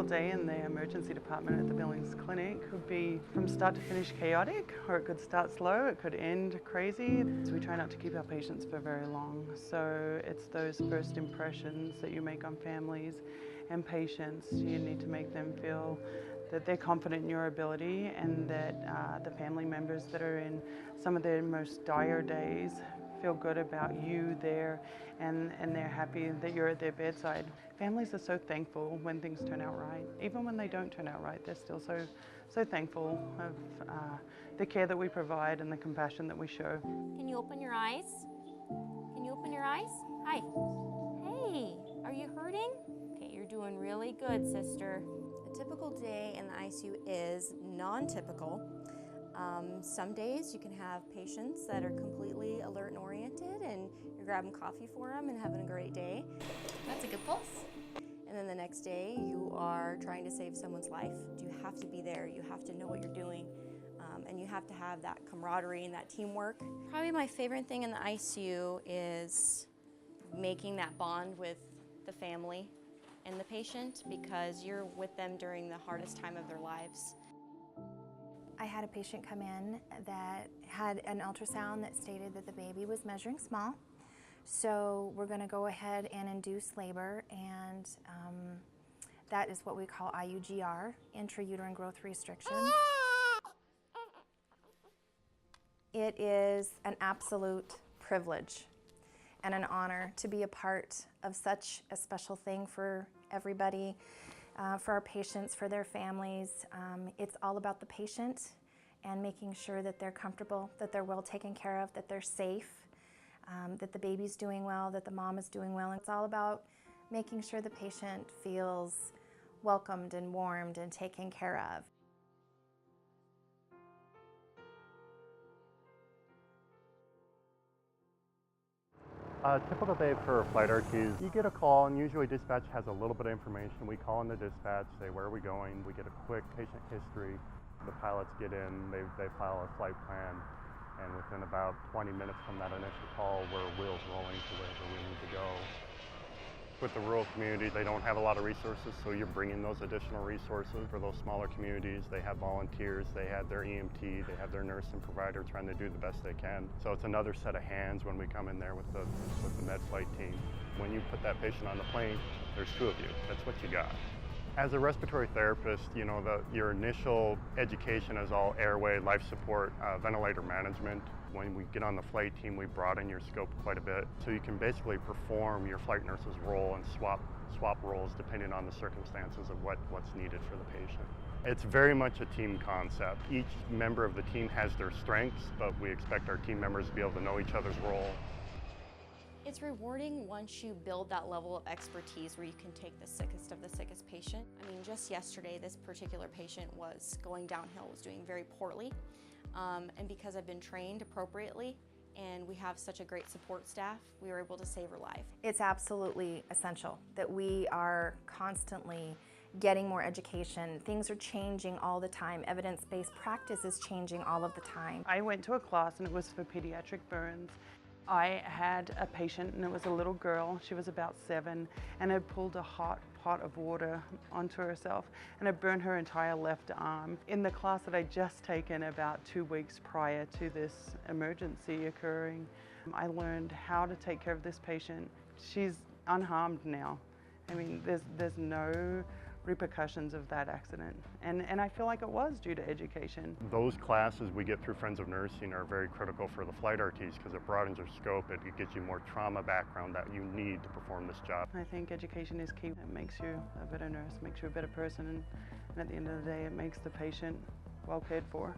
typical day in the emergency department at the Billings Clinic could be from start to finish chaotic, or it could start slow, it could end crazy. So we try not to keep our patients for very long. So it's those first impressions that you make on families and patients. You need to make them feel that they're confident in your ability, and that the family members that are in some of their most dire days feel good about you there, and they're happy that you're at their bedside. Families are so thankful when things turn out right. Even when they don't turn out right, they're still so thankful of the care that we provide and the compassion that we show. Can you open your eyes? Can you open your eyes? Hi. Hey, are you hurting? Okay, you're doing really good, sister. A typical day in the ICU is non-typical. Some days you can have patients that are completely alert and oriented, and you're grabbing coffee for them and having a great day. That's a good pulse. And then the next day you are trying to save someone's life. You have to be there, you have to know what you're doing, and you have to have that camaraderie and that teamwork. Probably my favorite thing in the ICU is making that bond with the family and the patient, because you're with them during the hardest time of their lives. I had a patient come in that had an ultrasound that stated that the baby was measuring small. So we're going to go ahead and induce labor, and that is what we call IUGR, intrauterine growth restriction. It is an absolute privilege and an honor to be a part of such a special thing for everybody, for our patients, for their families. It's all about the patient and making sure that they're comfortable, that they're well taken care of, that they're safe, that the baby's doing well, that the mom is doing well. It's all about making sure the patient feels welcomed and warmed and taken care of. A typical day for flight RTs, you get a call, and usually dispatch has a little bit of information. We call in the dispatch, say where are we going, we get a quick patient history. The pilots get in, they file a flight plan, and within about 20 minutes from that initial call, we're wheels rolling to wherever we need to go. With the rural community, they don't have a lot of resources, so you're bringing those additional resources for those smaller communities. They have volunteers, they have their EMT, they have their nurse and provider trying to do the best they can. So it's another set of hands when we come in there with the med flight team. When you put that patient on the plane, there's two of you. That's what you got. As a respiratory therapist, you know, your initial education is all airway, life support, ventilator management. When we get on the flight team, we broaden your scope quite a bit. So you can basically perform your flight nurse's role and swap roles depending on the circumstances of what's needed for the patient. It's very much a team concept. Each member of the team has their strengths, but we expect our team members to be able to know each other's role. It's rewarding once you build that level of expertise where you can take the sickest of the sickest patient. I mean, just yesterday, this particular patient was going downhill, was doing very poorly. And because I've been trained appropriately and we have such a great support staff, we were able to save her life. It's absolutely essential that we are constantly getting more education. Things are changing all the time. Evidence-based practice is changing all of the time. I went to a class and it was for pediatric burns. I had a patient, and it was a little girl. She was about 7 and had pulled a hot pot of water onto herself and had burned her entire left arm. In the class that I'd just taken about 2 weeks prior to this emergency occurring, I learned how to take care of this patient. She's unharmed now. I mean, there's no repercussions of that accident. And I feel like it was due to education. Those classes we get through Friends of Nursing are very critical for the flight RTs because it broadens your scope. It gives you more trauma background that you need to perform this job. I think education is key. It makes you a better nurse, makes you a better person, and at the end of the day, it makes the patient well cared for.